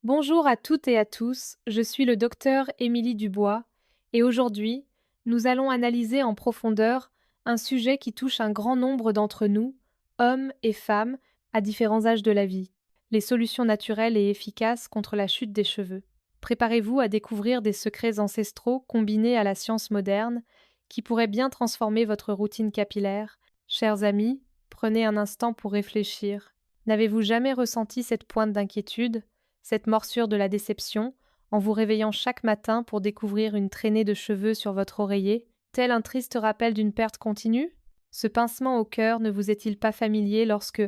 Bonjour à toutes et à tous, je suis le docteur Émilie Dubois et aujourd'hui, nous allons analyser en profondeur un sujet qui touche un grand nombre d'entre nous, hommes et femmes, à différents âges de la vie, les solutions naturelles et efficaces contre la chute des cheveux. Préparez-vous à découvrir des secrets ancestraux combinés à la science moderne qui pourraient bien transformer votre routine capillaire. Chers amis, prenez un instant pour réfléchir. N'avez-vous jamais ressenti cette pointe d'inquiétude, cette morsure de la déception, en vous réveillant chaque matin pour découvrir une traînée de cheveux sur votre oreiller, tel un triste rappel d'une perte continue? Ce pincement au cœur ne vous est-il pas familier lorsque,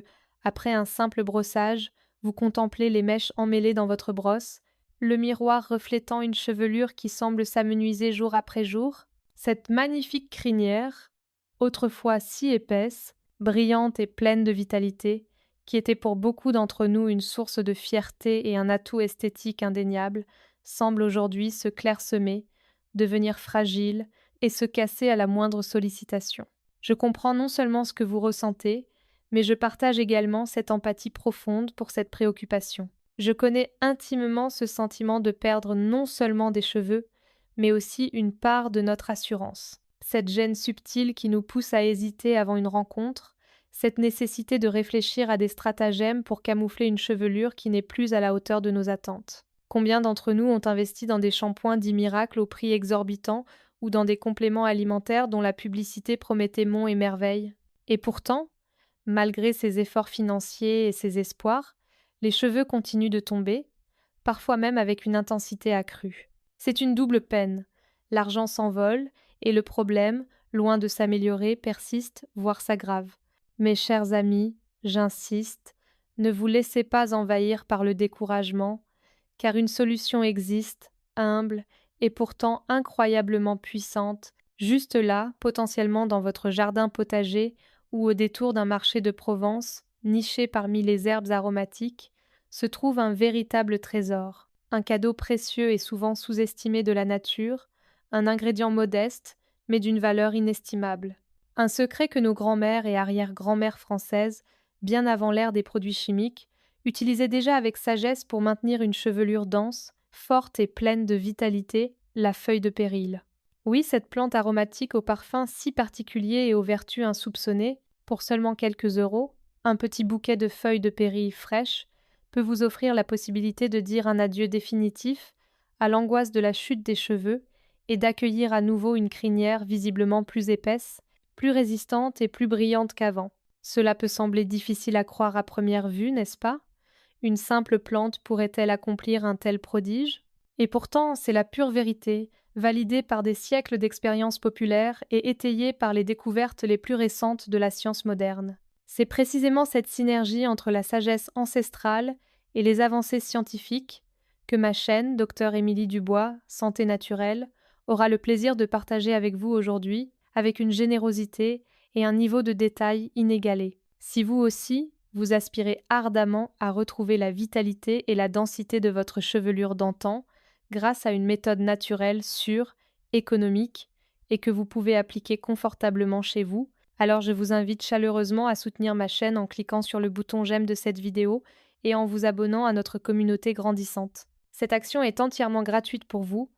après un simple brossage, vous contemplez les mèches emmêlées dans votre brosse, le miroir reflétant une chevelure qui semble s'amenuiser jour après jour? Cette magnifique crinière, autrefois si épaisse, brillante et pleine de vitalité, qui était pour beaucoup d'entre nous une source de fierté et un atout esthétique indéniable, semble aujourd'hui se clairsemer, devenir fragile et se casser à la moindre sollicitation. Je comprends non seulement ce que vous ressentez, mais je partage également cette empathie profonde pour cette préoccupation. Je connais intimement ce sentiment de perdre non seulement des cheveux, mais aussi une part de notre assurance. Cette gêne subtile qui nous pousse à hésiter avant une rencontre, cette nécessité de réfléchir à des stratagèmes pour camoufler une chevelure qui n'est plus à la hauteur de nos attentes. Combien d'entre nous ont investi dans des shampoings dits miracles au prix exorbitant ou dans des compléments alimentaires dont la publicité promettait monts et merveilles? Et pourtant, malgré ces efforts financiers et ces espoirs, les cheveux continuent de tomber, parfois même avec une intensité accrue. C'est une double peine. L'argent s'envole et le problème, loin de s'améliorer, persiste, voire s'aggrave. Mes chers amis, j'insiste, ne vous laissez pas envahir par le découragement, car une solution existe, humble et pourtant incroyablement puissante, juste là, potentiellement dans votre jardin potager ou au détour d'un marché de Provence, niché parmi les herbes aromatiques, se trouve un véritable trésor, un cadeau précieux et souvent sous-estimé de la nature, un ingrédient modeste, mais d'une valeur inestimable. Un secret que nos grands-mères et arrière-grand-mères françaises, bien avant l'ère des produits chimiques, utilisaient déjà avec sagesse pour maintenir une chevelure dense, forte et pleine de vitalité, la feuille de péril. Oui, cette plante aromatique au parfum si particulier et aux vertus insoupçonnées, pour seulement quelques euros, un petit bouquet de feuilles de péril fraîches, peut vous offrir la possibilité de dire un adieu définitif à l'angoisse de la chute des cheveux et d'accueillir à nouveau une crinière visiblement plus épaisse, plus résistante et plus brillante qu'avant. Cela peut sembler difficile à croire à première vue, n'est-ce pas? Une simple plante pourrait-elle accomplir un tel prodige? Et pourtant, c'est la pure vérité, validée par des siècles d'expériences populaires et étayée par les découvertes les plus récentes de la science moderne. C'est précisément cette synergie entre la sagesse ancestrale et les avancées scientifiques que ma chaîne, Dr Émilie Dubois, Santé naturelle, aura le plaisir de partager avec vous aujourd'hui, avec une générosité et un niveau de détail inégalé. Si vous aussi, vous aspirez ardemment à retrouver la vitalité et la densité de votre chevelure d'antan grâce à une méthode naturelle sûre, économique et que vous pouvez appliquer confortablement chez vous, alors je vous invite chaleureusement à soutenir ma chaîne en cliquant sur le bouton j'aime de cette vidéo et en vous abonnant à notre communauté grandissante. Cette action est entièrement gratuite pour vous,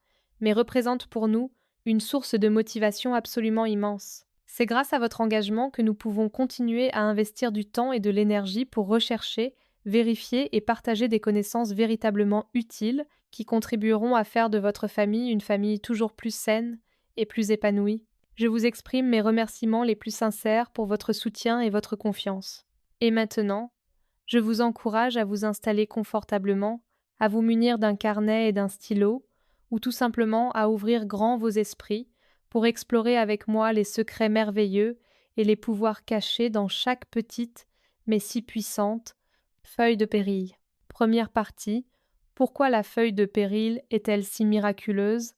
mais représente pour nous une source de motivation absolument immense. C'est grâce à votre engagement que nous pouvons continuer à investir du temps et de l'énergie pour rechercher, vérifier et partager des connaissances véritablement utiles qui contribueront à faire de votre famille une famille toujours plus saine et plus épanouie. Je vous exprime mes remerciements les plus sincères pour votre soutien et votre confiance. Et maintenant, je vous encourage à vous installer confortablement, à vous munir d'un carnet et d'un stylo, ou tout simplement à ouvrir grand vos esprits pour explorer avec moi les secrets merveilleux et les pouvoirs cachés dans chaque petite, mais si puissante, feuille de péril. Première partie, pourquoi la feuille de péril est-elle si miraculeuse?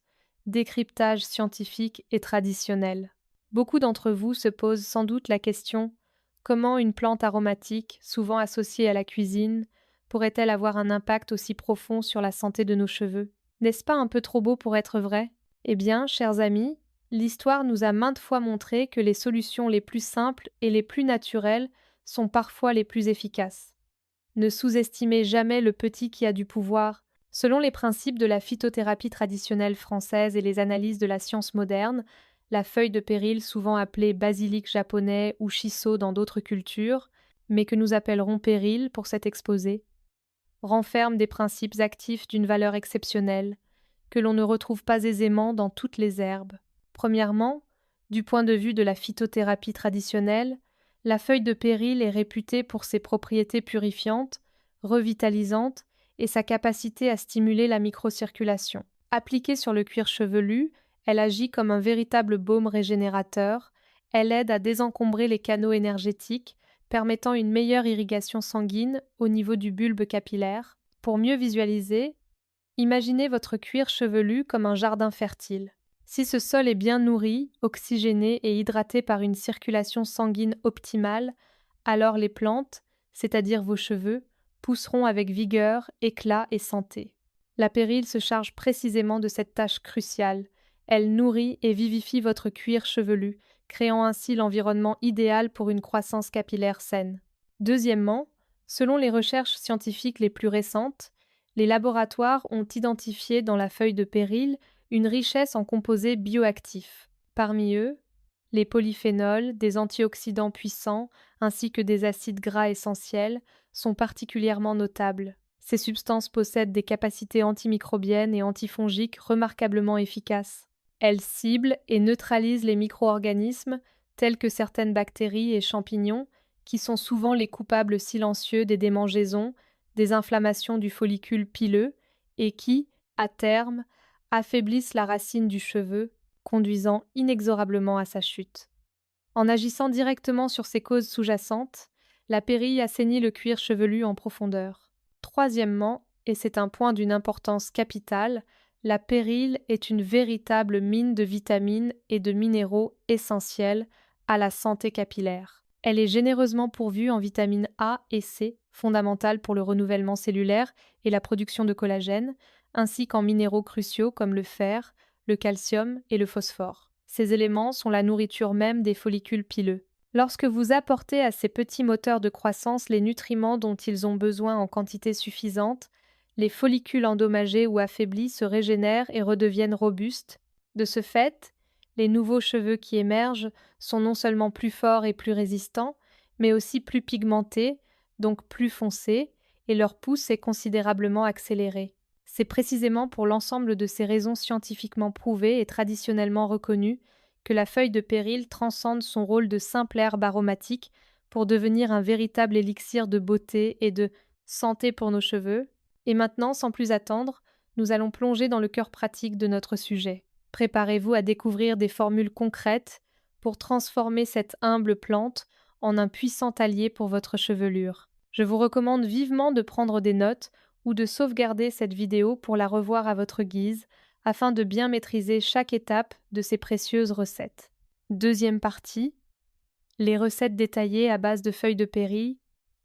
Décryptage scientifique et traditionnel. Beaucoup d'entre vous se posent sans doute la question: comment une plante aromatique, souvent associée à la cuisine, pourrait-elle avoir un impact aussi profond sur la santé de nos cheveux? N'est-ce pas un peu trop beau pour être vrai? Eh bien, chers amis, l'histoire nous a maintes fois montré que les solutions les plus simples et les plus naturelles sont parfois les plus efficaces. Ne sous-estimez jamais le petit qui a du pouvoir, Selon les principes de la phytothérapie traditionnelle française et les analyses de la science moderne, la feuille de péril, souvent appelée basilic japonais ou shiso dans d'autres cultures, mais que nous appellerons péril pour cet exposé, renferme des principes actifs d'une valeur exceptionnelle, que l'on ne retrouve pas aisément dans toutes les herbes. Premièrement, du point de vue de la phytothérapie traditionnelle, la feuille de péril est réputée pour ses propriétés purifiantes, revitalisantes et sa capacité à stimuler la microcirculation. Appliquée sur le cuir chevelu, elle agit comme un véritable baume régénérateur, elle aide à désencombrer les canaux énergétiques, permettant une meilleure irrigation sanguine au niveau du bulbe capillaire. Pour mieux visualiser, imaginez votre cuir chevelu comme un jardin fertile. Si ce sol est bien nourri, oxygéné et hydraté par une circulation sanguine optimale, alors les plantes, c'est-à-dire vos cheveux, pousseront avec vigueur, éclat et santé. La pérille se charge précisément de cette tâche cruciale. Elle nourrit et vivifie votre cuir chevelu, créant ainsi l'environnement idéal pour une croissance capillaire saine. Deuxièmement, selon les recherches scientifiques les plus récentes, les laboratoires ont identifié dans la feuille de péril une richesse en composés bioactifs. Parmi eux, les polyphénols, des antioxydants puissants, ainsi que des acides gras essentiels, sont particulièrement notables. Ces substances possèdent des capacités antimicrobiennes et antifongiques remarquablement efficaces. Elles ciblent et neutralisent les micro-organismes, tels que certaines bactéries et champignons, qui sont souvent les coupables silencieux des démangeaisons, des inflammations du follicule pileux, et qui, à terme, affaiblissent la racine du cheveu, conduisant inexorablement à sa chute. En agissant directement sur ces causes sous-jacentes, la pérille assainit le cuir chevelu en profondeur. Troisièmement, et c'est un point d'une importance capitale, la pérille est une véritable mine de vitamines et de minéraux essentiels à la santé capillaire. Elle est généreusement pourvue en vitamines A et C, fondamentales pour le renouvellement cellulaire et la production de collagène, ainsi qu'en minéraux cruciaux comme le fer, le calcium et le phosphore. Ces éléments sont la nourriture même des follicules pileux. Lorsque vous apportez à ces petits moteurs de croissance les nutriments dont ils ont besoin en quantité suffisante, les follicules endommagés ou affaiblis se régénèrent et redeviennent robustes. De ce fait, les nouveaux cheveux qui émergent sont non seulement plus forts et plus résistants, mais aussi plus pigmentés, donc plus foncés, et leur pousse est considérablement accélérée. C'est précisément pour l'ensemble de ces raisons scientifiquement prouvées et traditionnellement reconnues que la feuille de péril transcende son rôle de simple herbe aromatique pour devenir un véritable élixir de beauté et de santé pour nos cheveux. Et maintenant, sans plus attendre, nous allons plonger dans le cœur pratique de notre sujet. Préparez-vous à découvrir des formules concrètes pour transformer cette humble plante en un puissant allié pour votre chevelure. Je vous recommande vivement de prendre des notes ou de sauvegarder cette vidéo pour la revoir à votre guise, afin de bien maîtriser chaque étape de ces précieuses recettes. Deuxième partie, les recettes détaillées à base de feuilles de pérille,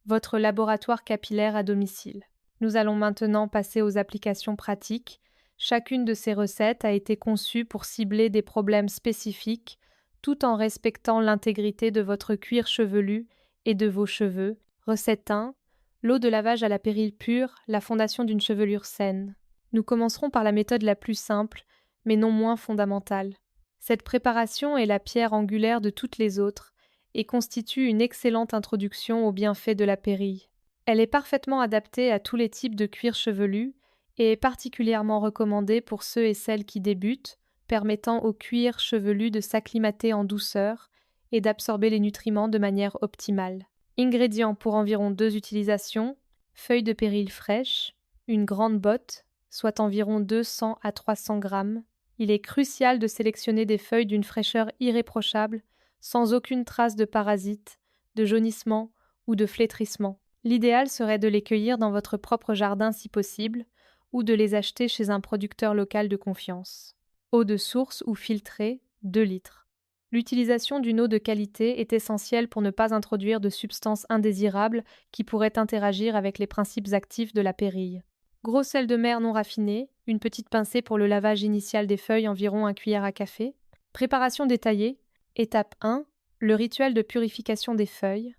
votre laboratoire capillaire à domicile. Nous allons maintenant passer aux applications pratiques. Chacune de ces recettes a été conçue pour cibler des problèmes spécifiques, tout en respectant l'intégrité de votre cuir chevelu et de vos cheveux. Recette 1. L'eau de lavage à la pérille pure, la fondation d'une chevelure saine. Nous commencerons par la méthode la plus simple, mais non moins fondamentale. Cette préparation est la pierre angulaire de toutes les autres et constitue une excellente introduction aux bienfaits de la pérille. Elle est parfaitement adaptée à tous les types de cuir chevelu et est particulièrement recommandée pour ceux et celles qui débutent, permettant au cuir chevelu de s'acclimater en douceur et d'absorber les nutriments de manière optimale. Ingrédients pour environ 2 utilisations: feuilles de pérille fraîches, une grande botte, soit environ 200 à 300 grammes. Il est crucial de sélectionner des feuilles d'une fraîcheur irréprochable, sans aucune trace de parasites, de jaunissement ou de flétrissement. L'idéal serait de les cueillir dans votre propre jardin si possible, ou de les acheter chez un producteur local de confiance. Eau de source ou filtrée, 2 litres. L'utilisation d'une eau de qualité est essentielle pour ne pas introduire de substances indésirables qui pourraient interagir avec les principes actifs de la pérille. Gros sel de mer non raffiné, une petite pincée pour le lavage initial des feuilles, environ 1 cuillère à café. Préparation détaillée. Étape 1. Le rituel de purification des feuilles.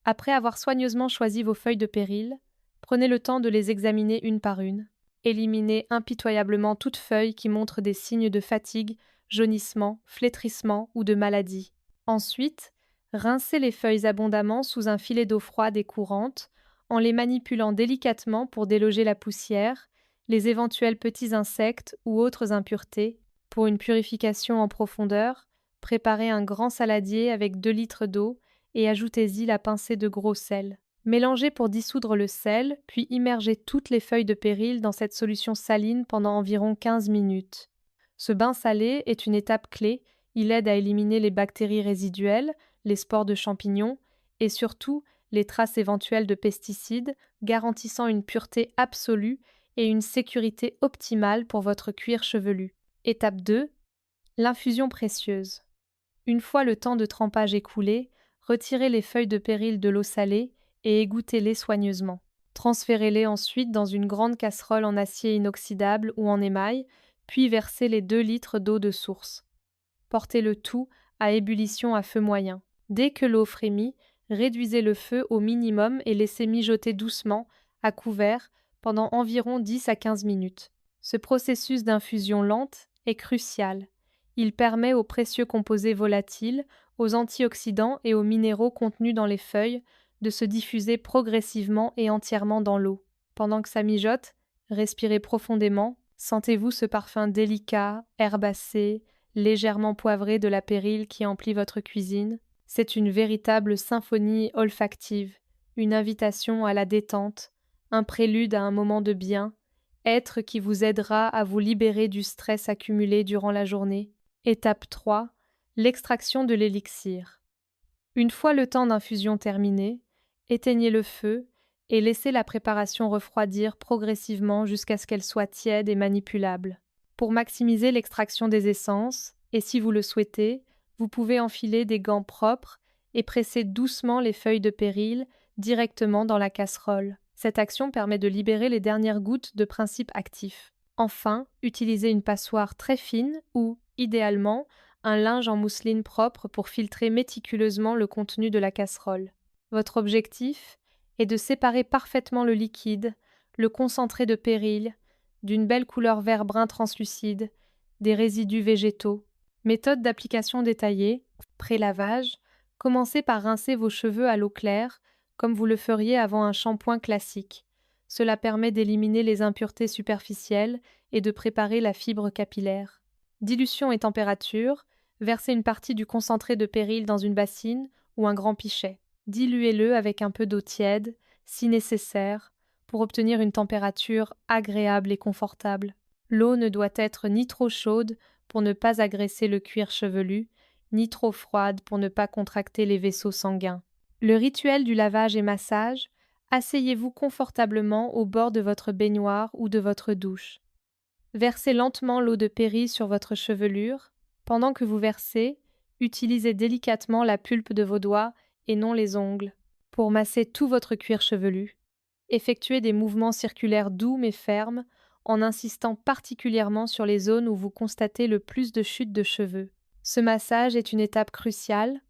Après avoir soigneusement choisi vos feuilles de péril, prenez le temps de les examiner une par une. Éliminez impitoyablement toute feuille qui montre des signes de fatigue, jaunissement, flétrissement ou de maladie. Ensuite, rincez les feuilles abondamment sous un filet d'eau froide et courante, en les manipulant délicatement pour déloger la poussière, les éventuels petits insectes ou autres impuretés. Pour une purification en profondeur, préparez un grand saladier avec 2 litres d'eau et ajoutez-y la pincée de gros sel. Mélangez pour dissoudre le sel, puis immergez toutes les feuilles de péril dans cette solution saline pendant environ 15 minutes. Ce bain salé est une étape clé, il aide à éliminer les bactéries résiduelles, les spores de champignons et surtout les traces éventuelles de pesticides, garantissant une pureté absolue et une sécurité optimale pour votre cuir chevelu. Étape 2. L'infusion précieuse. Une fois le temps de trempage écoulé, retirez les feuilles de péril de l'eau salée et égouttez-les soigneusement. Transférez-les ensuite dans une grande casserole en acier inoxydable ou en émail, puis versez les 2 litres d'eau de source. Portez le tout à ébullition à feu moyen. Dès que l'eau frémit, réduisez le feu au minimum et laissez mijoter doucement, à couvert, pendant environ 10 à 15 minutes. Ce processus d'infusion lente est crucial. Il permet aux précieux composés volatiles, aux antioxydants et aux minéraux contenus dans les feuilles de se diffuser progressivement et entièrement dans l'eau. Pendant que ça mijote, respirez profondément, sentez-vous ce parfum délicat, herbacé, légèrement poivré de la pérille qui emplit votre cuisine. C'est une véritable symphonie olfactive, une invitation à la détente, un prélude à un moment de bien, être qui vous aidera à vous libérer du stress accumulé durant la journée. Étape 3. L'extraction de l'élixir. Une fois le temps d'infusion terminé, éteignez le feu et laissez la préparation refroidir progressivement jusqu'à ce qu'elle soit tiède et manipulable. Pour maximiser l'extraction des essences, et si vous le souhaitez, vous pouvez enfiler des gants propres et presser doucement les feuilles de péril directement dans la casserole. Cette action permet de libérer les dernières gouttes de principe actif. Enfin, utilisez une passoire très fine ou, idéalement, un linge en mousseline propre pour filtrer méticuleusement le contenu de la casserole. Votre objectif est de séparer parfaitement le liquide, le concentré de péril, d'une belle couleur vert-brun translucide, des résidus végétaux. Méthode d'application détaillée. Pré-lavage. Commencez par rincer vos cheveux à l'eau claire, comme vous le feriez avant un shampoing classique. Cela permet d'éliminer les impuretés superficielles et de préparer la fibre capillaire. Dilution et température. Versez une partie du concentré de péril dans une bassine ou un grand pichet. Diluez-le avec un peu d'eau tiède, si nécessaire, pour obtenir une température agréable et confortable. L'eau ne doit être ni trop chaude pour ne pas agresser le cuir chevelu, ni trop froide pour ne pas contracter les vaisseaux sanguins. Le rituel du lavage et massage. Asseyez-vous confortablement au bord de votre baignoire ou de votre douche. Versez lentement l'eau de péril sur votre chevelure. Pendant que vous versez, utilisez délicatement la pulpe de vos doigts et non les ongles pour masser tout votre cuir chevelu. Effectuez des mouvements circulaires doux mais fermes en insistant particulièrement sur les zones où vous constatez le plus de chutes de cheveux. Ce massage est une étape cruciale.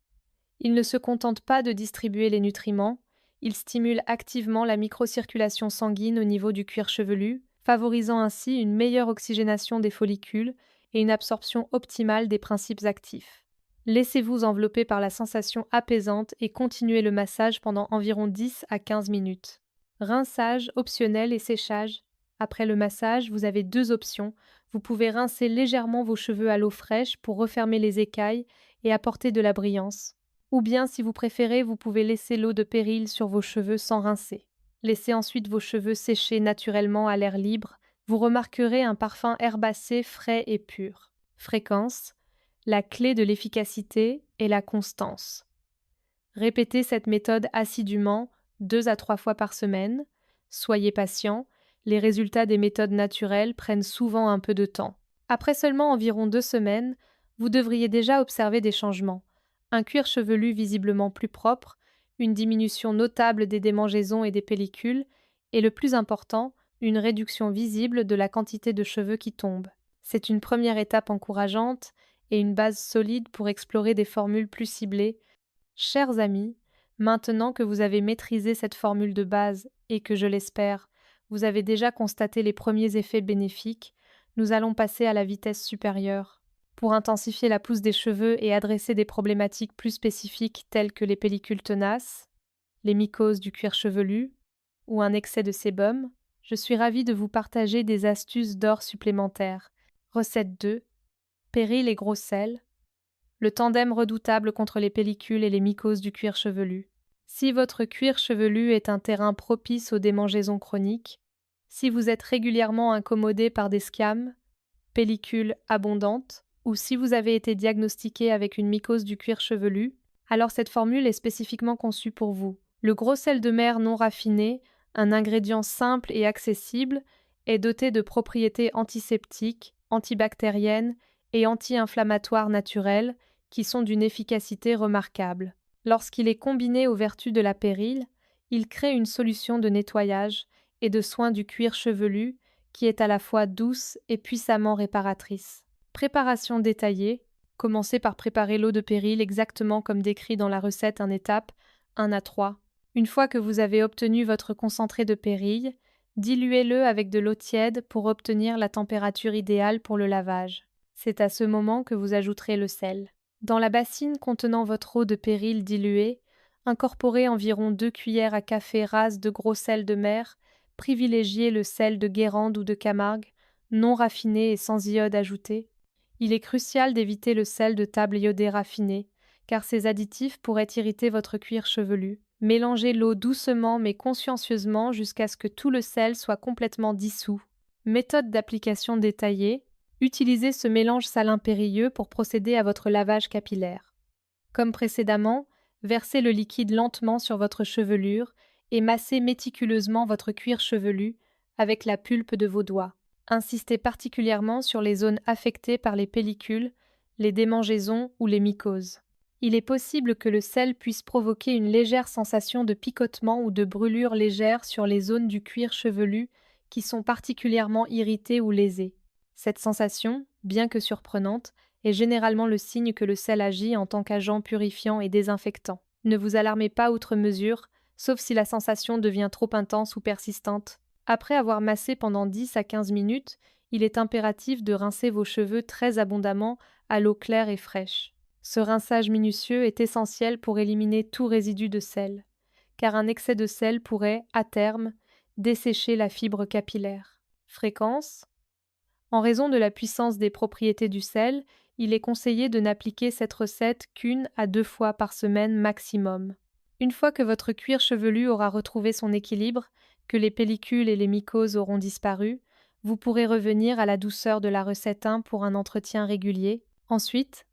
Il ne se contente pas de distribuer les nutriments, il stimule activement la microcirculation sanguine au niveau du cuir chevelu, favorisant ainsi une meilleure oxygénation des follicules et une absorption optimale des principes actifs. Laissez-vous envelopper par la sensation apaisante et continuez le massage pendant environ 10 à 15 minutes. Rinçage optionnel et séchage. Après le massage, vous avez 2 options. Vous pouvez rincer légèrement vos cheveux à l'eau fraîche pour refermer les écailles et apporter de la brillance. Ou bien, si vous préférez, vous pouvez laisser l'eau de péril sur vos cheveux sans rincer. Laissez ensuite vos cheveux sécher naturellement à l'air libre. Vous remarquerez un parfum herbacé frais et pur. Fréquence. La clé de l'efficacité est la constance. Répétez cette méthode assidûment 2 à 3 fois par semaine. Soyez patient, les résultats des méthodes naturelles prennent souvent un peu de temps. Après seulement environ 2 semaines, vous devriez déjà observer des changements. Un cuir chevelu visiblement plus propre, une diminution notable des démangeaisons et des pellicules, et le plus important, une réduction visible de la quantité de cheveux qui tombent. C'est une première étape encourageante et une base solide pour explorer des formules plus ciblées. Chers amis, maintenant que vous avez maîtrisé cette formule de base et que, je l'espère, Vous avez déjà constaté les premiers effets bénéfiques. Nous allons passer à la vitesse supérieure. Pour intensifier la pousse des cheveux et adresser des problématiques plus spécifiques telles que les pellicules tenaces, les mycoses du cuir chevelu ou un excès de sébum, je suis ravie de vous partager des astuces d'or supplémentaires. Recette 2. Péril et gros sel. Le tandem redoutable contre les pellicules et les mycoses du cuir chevelu. Si votre cuir chevelu est un terrain propice aux démangeaisons chroniques, si vous êtes régulièrement incommodé par des scames, pellicules abondantes, ou si vous avez été diagnostiqué avec une mycose du cuir chevelu, alors cette formule est spécifiquement conçue pour vous. Le gros sel de mer non raffiné, un ingrédient simple et accessible, est doté de propriétés antiseptiques, antibactériennes et anti-inflammatoires naturelles qui sont d'une efficacité remarquable. Lorsqu'il est combiné aux vertus de la pérille, il crée une solution de nettoyage et de soin du cuir chevelu qui est à la fois douce et puissamment réparatrice. Préparation détaillée. Commencez par préparer l'eau de péril exactement comme décrit dans la recette en étapes 1 à 3. Une fois que vous avez obtenu votre concentré de péril, diluez-le avec de l'eau tiède pour obtenir la température idéale pour le lavage. C'est à ce moment que vous ajouterez le sel. Dans la bassine contenant votre eau de péril diluée, incorporez environ 2 cuillères à café rases de gros sel de mer. Privilégiez le sel de Guérande ou de Camargue, non raffiné et sans iode ajouté. Il est crucial d'éviter le sel de table iodé raffiné, car ces additifs pourraient irriter votre cuir chevelu. Mélangez l'eau doucement mais consciencieusement jusqu'à ce que tout le sel soit complètement dissous. Méthode d'application détaillée. Utilisez ce mélange salin périlleux pour procéder à votre lavage capillaire. Comme précédemment, versez le liquide lentement sur votre chevelure et massez méticuleusement votre cuir chevelu avec la pulpe de vos doigts. Insistez particulièrement sur les zones affectées par les pellicules, les démangeaisons ou les mycoses. Il est possible que le sel puisse provoquer une légère sensation de picotement ou de brûlure légère sur les zones du cuir chevelu qui sont particulièrement irritées ou lésées. Cette sensation, bien que surprenante, est généralement le signe que le sel agit en tant qu'agent purifiant et désinfectant. Ne vous alarmez pas outre mesure, sauf si la sensation devient trop intense ou persistante. Après avoir massé pendant 10 à 15 minutes, il est impératif de rincer vos cheveux très abondamment à l'eau claire et fraîche. Ce rinçage minutieux est essentiel pour éliminer tout résidu de sel, car un excès de sel pourrait, à terme, dessécher la fibre capillaire. Fréquence. En raison de la puissance des propriétés du sel, il est conseillé de n'appliquer cette recette qu'1 à 2 fois par semaine maximum. Une fois que votre cuir chevelu aura retrouvé son équilibre, que les pellicules et les mycoses auront disparu, vous pourrez revenir à la douceur de la recette 1 pour un entretien régulier. Ensuite,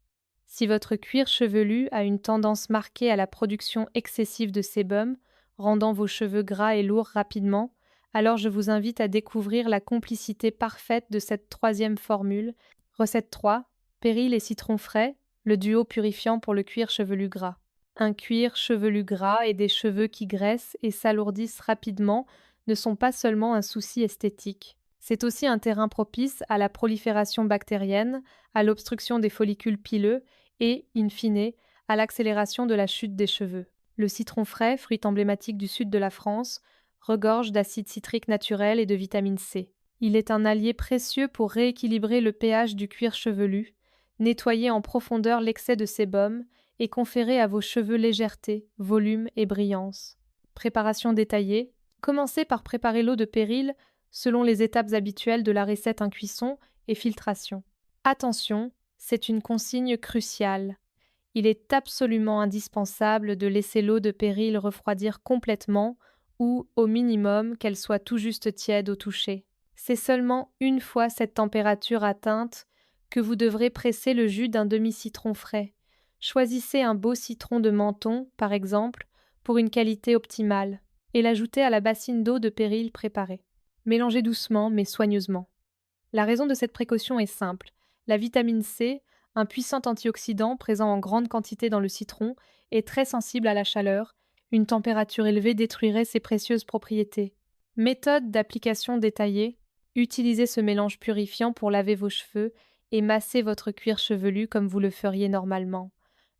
si votre cuir chevelu a une tendance marquée à la production excessive de sébum, rendant vos cheveux gras et lourds rapidement, alors je vous invite à découvrir la complicité parfaite de cette troisième formule. Recette 3. Péril et citron frais, le duo purifiant pour le cuir chevelu gras. Un cuir chevelu gras et des cheveux qui graissent et s'alourdissent rapidement ne sont pas seulement un souci esthétique. C'est aussi un terrain propice à la prolifération bactérienne, à l'obstruction des follicules pileux et, in fine, à l'accélération de la chute des cheveux. Le citron frais, fruit emblématique du sud de la France, regorge d'acide citrique naturel et de vitamine C. Il est un allié précieux pour rééquilibrer le pH du cuir chevelu, nettoyer en profondeur l'excès de sébum et conférer à vos cheveux légèreté, volume et brillance. Préparation détaillée. Commencez par préparer l'eau de péril selon les étapes habituelles de la recette en cuisson et filtration. Attention, c'est une consigne cruciale. Il est absolument indispensable de laisser l'eau de péril refroidir complètement ou, au minimum, qu'elle soit tout juste tiède au toucher. C'est seulement une fois cette température atteinte que vous devrez presser le jus d'un demi-citron frais. Choisissez un beau citron de Menton, par exemple, pour une qualité optimale, et l'ajoutez à la bassine d'eau de péril préparée. Mélangez doucement mais soigneusement. La raison de cette précaution est simple. La vitamine C, un puissant antioxydant présent en grande quantité dans le citron, est très sensible à la chaleur. Une température élevée détruirait ses précieuses propriétés. Méthode d'application détaillée. Utilisez ce mélange purifiant pour laver vos cheveux et masser votre cuir chevelu comme vous le feriez normalement.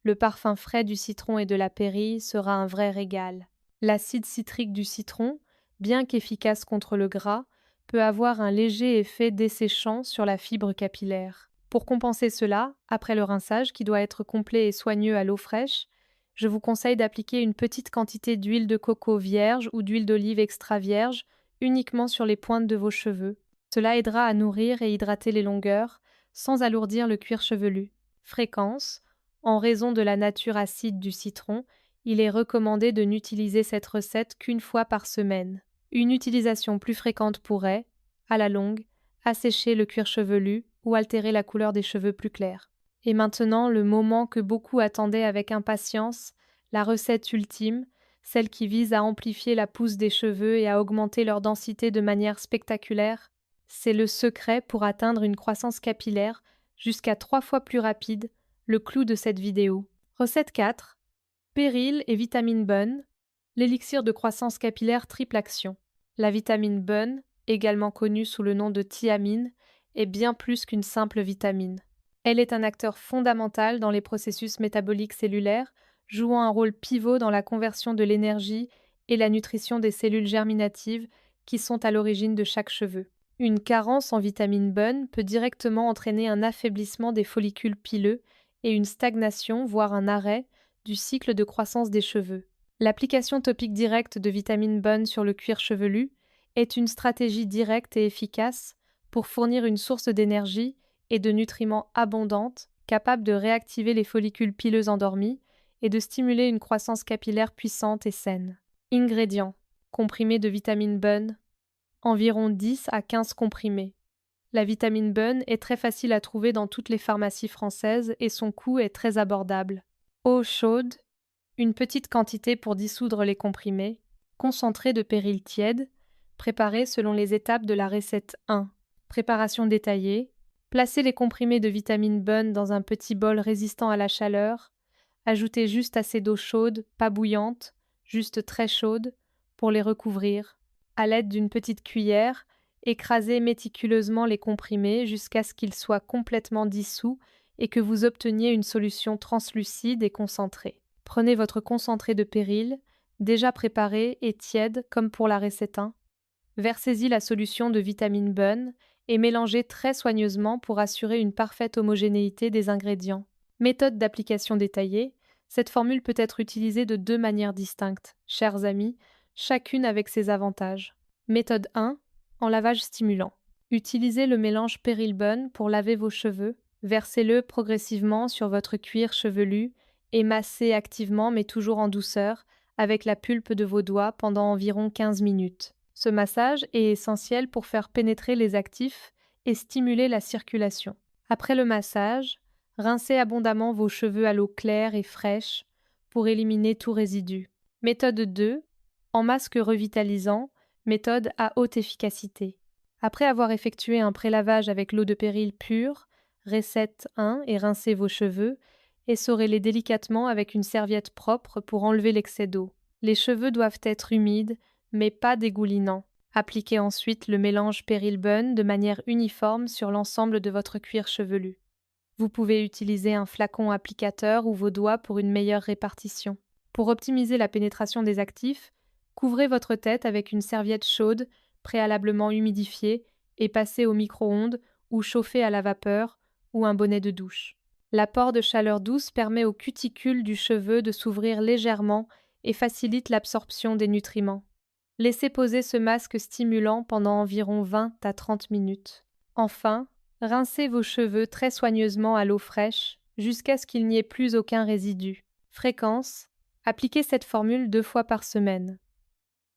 Le parfum frais du citron et de la pérille sera un vrai régal. L'acide citrique du citron, bien qu'efficace contre le gras, peut avoir un léger effet desséchant sur la fibre capillaire. Pour compenser cela, après le rinçage, qui doit être complet et soigneux à l'eau fraîche, je vous conseille d'appliquer une petite quantité d'huile de coco vierge ou d'huile d'olive extra vierge uniquement sur les pointes de vos cheveux. Cela aidera à nourrir et hydrater les longueurs, sans alourdir le cuir chevelu. Fréquence. En raison de la nature acide du citron, il est recommandé de n'utiliser cette recette qu'une fois par semaine. Une utilisation plus fréquente pourrait, à la longue, assécher le cuir chevelu ou altérer la couleur des cheveux plus clairs. Et maintenant, le moment que beaucoup attendaient avec impatience, la recette ultime, celle qui vise à amplifier la pousse des cheveux et à augmenter leur densité de manière spectaculaire. C'est le secret pour atteindre une croissance capillaire jusqu'à 3 fois plus rapide, le clou de cette vidéo. Recette 4. Péril et vitamine Bun, l'élixir de croissance capillaire triple action. La vitamine Bun, également connue sous le nom de thiamine, est bien plus qu'une simple vitamine. Elle est un acteur fondamental dans les processus métaboliques cellulaires, jouant un rôle pivot dans la conversion de l'énergie et la nutrition des cellules germinatives qui sont à l'origine de chaque cheveu. Une carence en vitamine Bun peut directement entraîner un affaiblissement des follicules pileux et une stagnation, voire un arrêt, du cycle de croissance des cheveux. L'application topique directe de vitamine Bun sur le cuir chevelu est une stratégie directe et efficace pour fournir une source d'énergie et de nutriments abondante, capable de réactiver les follicules pileux endormis et de stimuler une croissance capillaire puissante et saine. Ingrédients. Comprimés de vitamine Bun. Environ 10 à 15 comprimés. La vitamine Bun est très facile à trouver dans toutes les pharmacies françaises et son coût est très abordable. Eau chaude. Une petite quantité pour dissoudre les comprimés. Concentré de péril tiède. Préparé selon les étapes de la recette 1. Préparation détaillée. Placez les comprimés de vitamine Bun dans un petit bol résistant à la chaleur. Ajoutez juste assez d'eau chaude, pas bouillante, juste très chaude, pour les recouvrir. À l'aide d'une petite cuillère, écrasez méticuleusement les comprimés jusqu'à ce qu'ils soient complètement dissous et que vous obteniez une solution translucide et concentrée. Prenez votre concentré de péril, déjà préparé et tiède comme pour la recette 1. Versez-y la solution de vitamine Bun et mélangez très soigneusement pour assurer une parfaite homogénéité des ingrédients. Méthode d'application détaillée. Cette formule peut être utilisée de 2 manières distinctes, chers amis, chacune avec ses avantages. Méthode 1. En lavage stimulant. Utilisez le mélange Péril Bun pour laver vos cheveux. Versez-le progressivement sur votre cuir chevelu et massez activement mais toujours en douceur avec la pulpe de vos doigts pendant environ 15 minutes. Ce massage est essentiel pour faire pénétrer les actifs et stimuler la circulation. Après le massage, rincez abondamment vos cheveux à l'eau claire et fraîche pour éliminer tout résidu. Méthode 2. En masque revitalisant, méthode à haute efficacité. Après avoir effectué un prélavage avec l'eau de péril pure, recette 1 et rincez vos cheveux, essorez-les délicatement avec une serviette propre pour enlever l'excès d'eau. Les cheveux doivent être humides, mais pas dégoulinants. Appliquez ensuite le mélange Péril Bun de manière uniforme sur l'ensemble de votre cuir chevelu. Vous pouvez utiliser un flacon applicateur ou vos doigts pour une meilleure répartition. Pour optimiser la pénétration des actifs, couvrez votre tête avec une serviette chaude, préalablement humidifiée, et passez au micro-ondes ou chauffez à la vapeur ou un bonnet de douche. L'apport de chaleur douce permet aux cuticules du cheveu de s'ouvrir légèrement et facilite l'absorption des nutriments. Laissez poser ce masque stimulant pendant environ 20 à 30 minutes. Enfin, rincez vos cheveux très soigneusement à l'eau fraîche jusqu'à ce qu'il n'y ait plus aucun résidu. Fréquence. Appliquez cette formule 2 fois par semaine.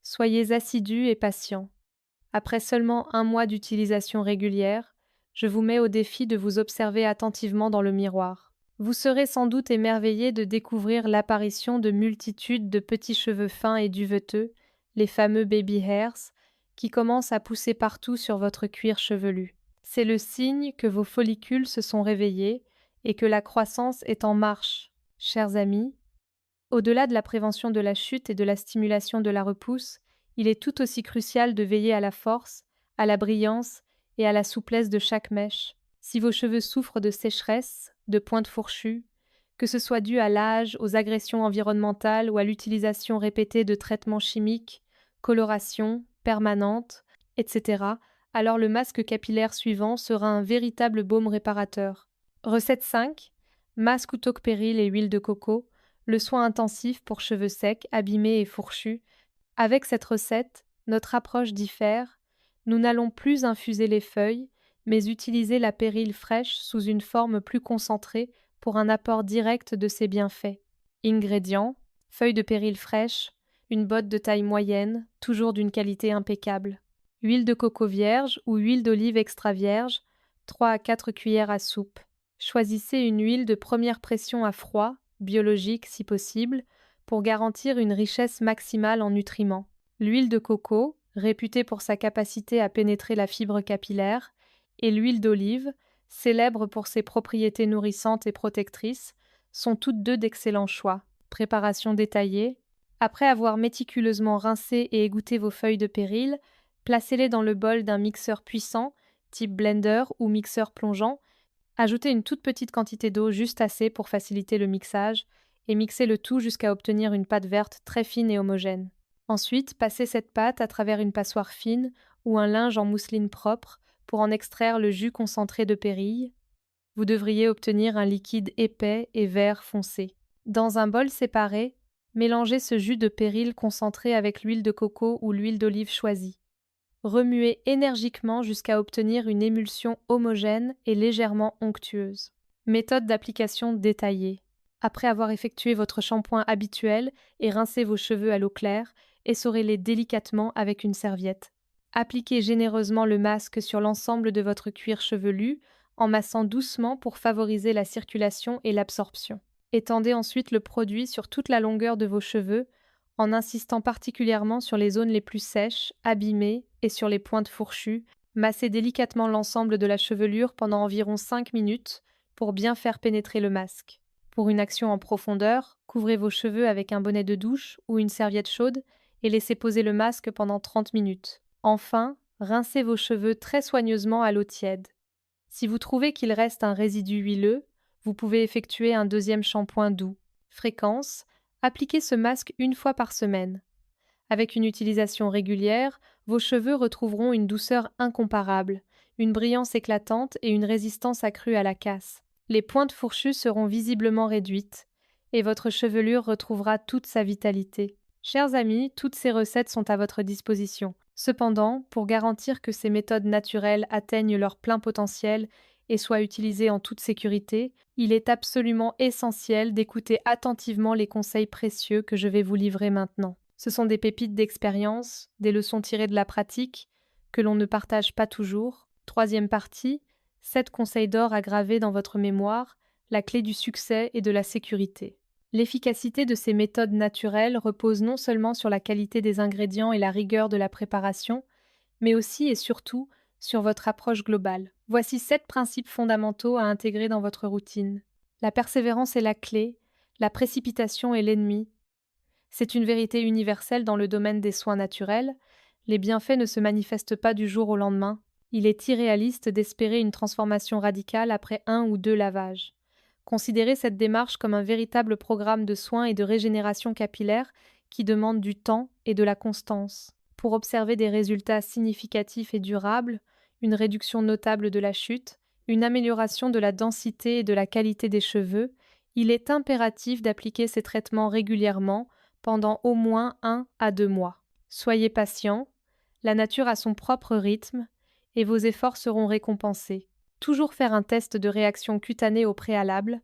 Soyez assidus et patients. Après seulement 1 mois d'utilisation régulière, je vous mets au défi de vous observer attentivement dans le miroir. Vous serez sans doute émerveillé de découvrir l'apparition de multitudes de petits cheveux fins et duveteux, les fameux baby hairs, qui commencent à pousser partout sur votre cuir chevelu. C'est le signe que vos follicules se sont réveillés et que la croissance est en marche. Chers amis, au-delà de la prévention de la chute et de la stimulation de la repousse, il est tout aussi crucial de veiller à la force, à la brillance et à la souplesse de chaque mèche. Si vos cheveux souffrent de sécheresse, de pointes fourchues, que ce soit dû à l'âge, aux agressions environnementales ou à l'utilisation répétée de traitements chimiques, coloration, permanente, etc., alors le masque capillaire suivant sera un véritable baume réparateur. Recette 5. Masque ou toque péril et huile de coco, le soin intensif pour cheveux secs, abîmés et fourchus. Avec cette recette, notre approche diffère. Nous n'allons plus infuser les feuilles, mais utiliser la pérille fraîche sous une forme plus concentrée pour un apport direct de ses bienfaits. Ingrédients: feuilles de péril fraîche, une botte de taille moyenne, toujours d'une qualité impeccable. Huile de coco vierge ou huile d'olive extra vierge, 3 à 4 cuillères à soupe. Choisissez une huile de première pression à froid, biologique si possible, pour garantir une richesse maximale en nutriments. L'huile de coco, réputée pour sa capacité à pénétrer la fibre capillaire, et l'huile d'olive, célèbre pour ses propriétés nourrissantes et protectrices, sont toutes deux d'excellents choix. Préparation détaillée. Après avoir méticuleusement rincé et égoutté vos feuilles de péril, placez-les dans le bol d'un mixeur puissant, type blender ou mixeur plongeant. Ajoutez une toute petite quantité d'eau, juste assez pour faciliter le mixage, et mixez le tout jusqu'à obtenir une pâte verte très fine et homogène. Ensuite, passez cette pâte à travers une passoire fine ou un linge en mousseline propre pour en extraire le jus concentré de pérille. Vous devriez obtenir un liquide épais et vert foncé. Dans un bol séparé, mélangez ce jus de péril concentré avec l'huile de coco ou l'huile d'olive choisie. Remuez énergiquement jusqu'à obtenir une émulsion homogène et légèrement onctueuse. Méthode d'application détaillée. Après avoir effectué votre shampoing habituel et rincé vos cheveux à l'eau claire, essorez-les délicatement avec une serviette. Appliquez généreusement le masque sur l'ensemble de votre cuir chevelu, en massant doucement pour favoriser la circulation et l'absorption. Étendez ensuite le produit sur toute la longueur de vos cheveux, en insistant particulièrement sur les zones les plus sèches, abîmées et sur les pointes fourchues. Massez délicatement l'ensemble de la chevelure pendant environ 5 minutes pour bien faire pénétrer le masque. Pour une action en profondeur, couvrez vos cheveux avec un bonnet de douche ou une serviette chaude et laissez poser le masque pendant 30 minutes. Enfin, rincez vos cheveux très soigneusement à l'eau tiède. Si vous trouvez qu'il reste un résidu huileux, vous pouvez effectuer un deuxième shampoing doux. Fréquence: appliquez ce masque 1 fois par semaine. Avec une utilisation régulière, vos cheveux retrouveront une douceur incomparable, une brillance éclatante et une résistance accrue à la casse. Les pointes fourchues seront visiblement réduites, et votre chevelure retrouvera toute sa vitalité. Chers amis, toutes ces recettes sont à votre disposition. Cependant, pour garantir que ces méthodes naturelles atteignent leur plein potentiel et soient utilisées en toute sécurité, il est absolument essentiel d'écouter attentivement les conseils précieux que je vais vous livrer maintenant. Ce sont des pépites d'expérience, des leçons tirées de la pratique, que l'on ne partage pas toujours. Troisième partie, 7 conseils d'or à graver dans votre mémoire, la clé du succès et de la sécurité. L'efficacité de ces méthodes naturelles repose non seulement sur la qualité des ingrédients et la rigueur de la préparation, mais aussi et surtout sur votre approche globale. Voici 7 principes fondamentaux à intégrer dans votre routine. La persévérance est la clé, la précipitation est l'ennemi. C'est une vérité universelle dans le domaine des soins naturels. Les bienfaits ne se manifestent pas du jour au lendemain. Il est irréaliste d'espérer une transformation radicale après 1 ou 2 lavages. Considérez cette démarche comme un véritable programme de soins et de régénération capillaire qui demande du temps et de la constance. Pour observer des résultats significatifs et durables, une réduction notable de la chute, une amélioration de la densité et de la qualité des cheveux, il est impératif d'appliquer ces traitements régulièrement pendant au moins 1 à 2 mois. Soyez patient, la nature a son propre rythme et vos efforts seront récompensés. Toujours faire un test de réaction cutanée au préalable.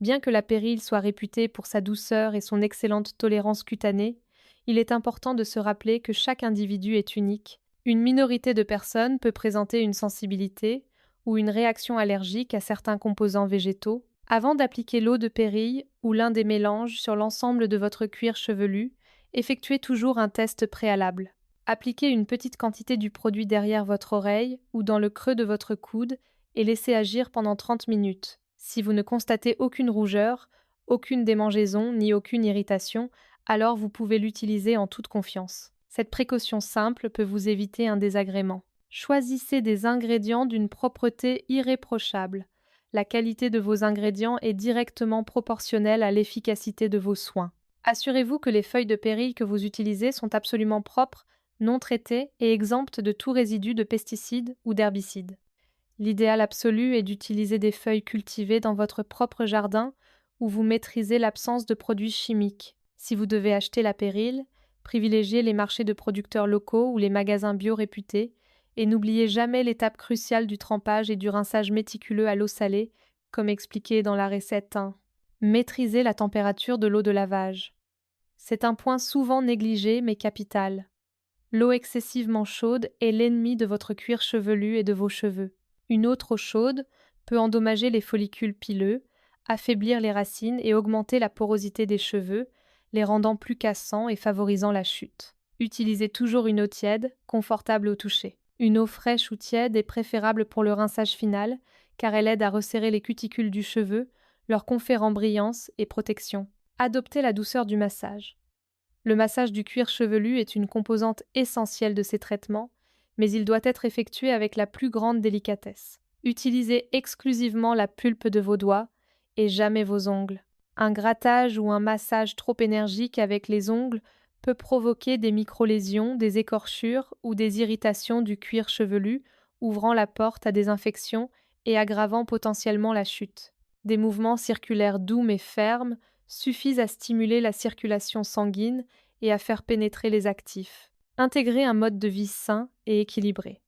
Bien que la pérille soit réputée pour sa douceur et son excellente tolérance cutanée, il est important de se rappeler que chaque individu est unique. Une minorité de personnes peut présenter une sensibilité ou une réaction allergique à certains composants végétaux. Avant d'appliquer l'eau de pérille ou l'un des mélanges sur l'ensemble de votre cuir chevelu, effectuez toujours un test préalable. Appliquez une petite quantité du produit derrière votre oreille ou dans le creux de votre coude et laissez agir pendant 30 minutes. Si vous ne constatez aucune rougeur, aucune démangeaison ni aucune irritation, alors vous pouvez l'utiliser en toute confiance. Cette précaution simple peut vous éviter un désagrément. Choisissez des ingrédients d'une propreté irréprochable. La qualité de vos ingrédients est directement proportionnelle à l'efficacité de vos soins. Assurez-vous que les feuilles de péril que vous utilisez sont absolument propres, non traitées et exemptes de tout résidu de pesticides ou d'herbicides. L'idéal absolu est d'utiliser des feuilles cultivées dans votre propre jardin où vous maîtrisez l'absence de produits chimiques. Si vous devez acheter la pérille, privilégiez les marchés de producteurs locaux ou les magasins bio réputés et n'oubliez jamais l'étape cruciale du trempage et du rinçage méticuleux à l'eau salée, comme expliqué dans la recette 1. Maîtrisez la température de l'eau de lavage. C'est un point souvent négligé mais capital. L'eau excessivement chaude est l'ennemi de votre cuir chevelu et de vos cheveux. Une eau trop chaude peut endommager les follicules pileux, affaiblir les racines et augmenter la porosité des cheveux, les rendant plus cassants et favorisant la chute. Utilisez toujours une eau tiède, confortable au toucher. Une eau fraîche ou tiède est préférable pour le rinçage final, car elle aide à resserrer les cuticules du cheveu, leur conférant brillance et protection. Adoptez la douceur du massage. Le massage du cuir chevelu est une composante essentielle de ces traitements, mais il doit être effectué avec la plus grande délicatesse. Utilisez exclusivement la pulpe de vos doigts et jamais vos ongles. Un grattage ou un massage trop énergique avec les ongles peut provoquer des microlésions, des écorchures ou des irritations du cuir chevelu, ouvrant la porte à des infections et aggravant potentiellement la chute. Des mouvements circulaires doux mais fermes suffisent à stimuler la circulation sanguine et à faire pénétrer les actifs. Intégrez un mode de vie sain et équilibré.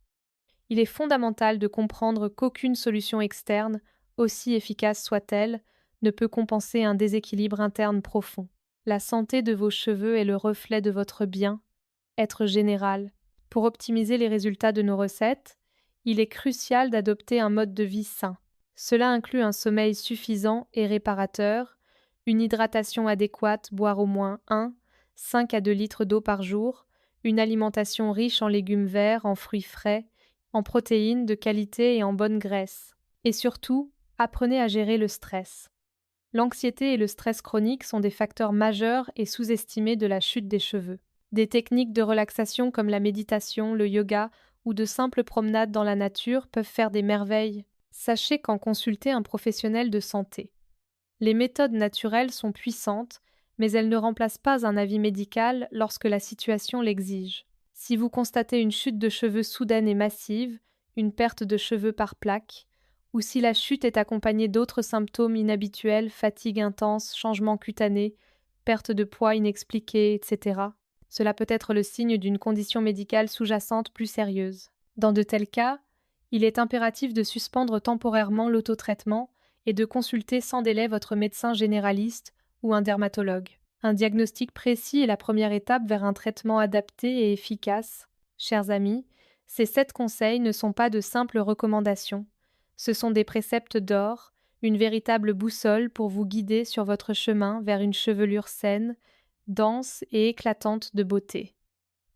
Il est fondamental de comprendre qu'aucune solution externe, aussi efficace soit-elle, ne peut compenser un déséquilibre interne profond. La santé de vos cheveux est le reflet de votre bien-être général. Pour optimiser les résultats de nos recettes, il est crucial d'adopter un mode de vie sain. Cela inclut un sommeil suffisant et réparateur, une hydratation adéquate, boire au moins 5 à 2 litres d'eau par jour, une alimentation riche en légumes verts, en fruits frais, en protéines de qualité et en bonne graisse. Et surtout, apprenez à gérer le stress. L'anxiété et le stress chronique sont des facteurs majeurs et sous-estimés de la chute des cheveux. Des techniques de relaxation comme la méditation, le yoga ou de simples promenades dans la nature peuvent faire des merveilles. Sachez qu'en consulter un professionnel de santé. Les méthodes naturelles sont puissantes, mais elles ne remplacent pas un avis médical lorsque la situation l'exige. Si vous constatez une chute de cheveux soudaine et massive, une perte de cheveux par plaque, ou si la chute est accompagnée d'autres symptômes inhabituels, fatigue intense, changements cutanés, perte de poids inexpliquée, etc., cela peut être le signe d'une condition médicale sous-jacente plus sérieuse. Dans de tels cas, il est impératif de suspendre temporairement l'autotraitement et de consulter sans délai votre médecin généraliste ou un dermatologue. Un diagnostic précis est la première étape vers un traitement adapté et efficace. Chers amis, ces 7 conseils ne sont pas de simples recommandations. Ce sont des préceptes d'or, une véritable boussole pour vous guider sur votre chemin vers une chevelure saine, dense et éclatante de beauté.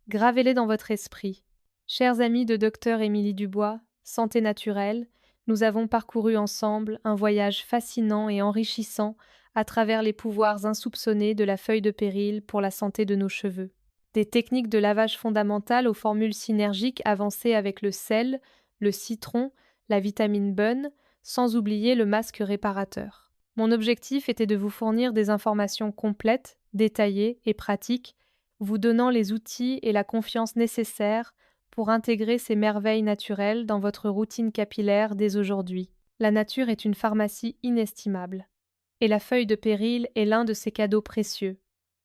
Gravez-les dans votre esprit. Chers amis de Dr Émilie Dubois, Santé naturelle, nous avons parcouru ensemble un voyage fascinant et enrichissant à travers les pouvoirs insoupçonnés de la feuille de péril pour la santé de nos cheveux. Des techniques de lavage fondamentales aux formules synergiques avancées avec le sel, le citron, la vitamine B, sans oublier le masque réparateur. Mon objectif était de vous fournir des informations complètes, détaillées et pratiques, vous donnant les outils et la confiance nécessaires pour intégrer ces merveilles naturelles dans votre routine capillaire dès aujourd'hui. La nature est une pharmacie inestimable. Et la feuille de péril est l'un de ces cadeaux précieux,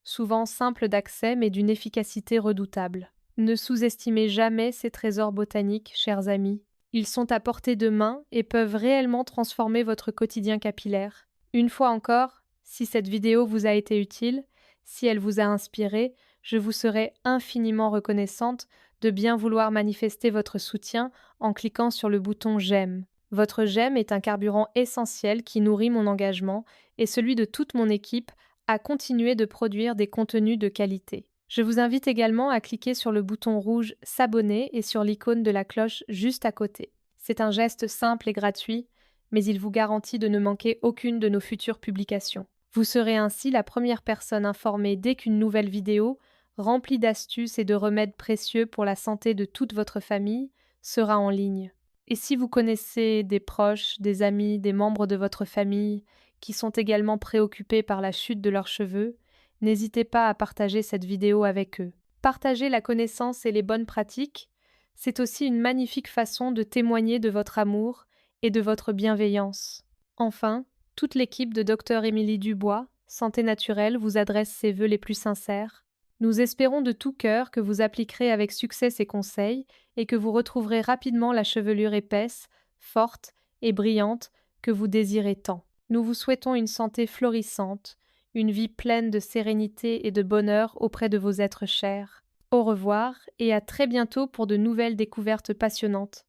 souvent simple d'accès mais d'une efficacité redoutable. Ne sous-estimez jamais ces trésors botaniques, chers amis. Ils sont à portée de main et peuvent réellement transformer votre quotidien capillaire. Une fois encore, si cette vidéo vous a été utile, si elle vous a inspiré, je vous serai infiniment reconnaissante de bien vouloir manifester votre soutien en cliquant sur le bouton j'aime. Votre j'aime est un carburant essentiel qui nourrit mon engagement et celui de toute mon équipe à continuer de produire des contenus de qualité. Je vous invite également à cliquer sur le bouton rouge s'abonner et sur l'icône de la cloche juste à côté. C'est un geste simple et gratuit, mais il vous garantit de ne manquer aucune de nos futures publications. Vous serez ainsi la première personne informée dès qu'une nouvelle vidéo, remplie d'astuces et de remèdes précieux pour la santé de toute votre famille, sera en ligne. Et si vous connaissez des proches, des amis, des membres de votre famille qui sont également préoccupés par la chute de leurs cheveux, n'hésitez pas à partager cette vidéo avec eux. Partager la connaissance et les bonnes pratiques, c'est aussi une magnifique façon de témoigner de votre amour et de votre bienveillance. Enfin, toute l'équipe de Dr Émilie Dubois, Santé Naturelle, vous adresse ses vœux les plus sincères. Nous espérons de tout cœur que vous appliquerez avec succès ces conseils et que vous retrouverez rapidement la chevelure épaisse, forte et brillante que vous désirez tant. Nous vous souhaitons une santé florissante, une vie pleine de sérénité et de bonheur auprès de vos êtres chers. Au revoir et à très bientôt pour de nouvelles découvertes passionnantes.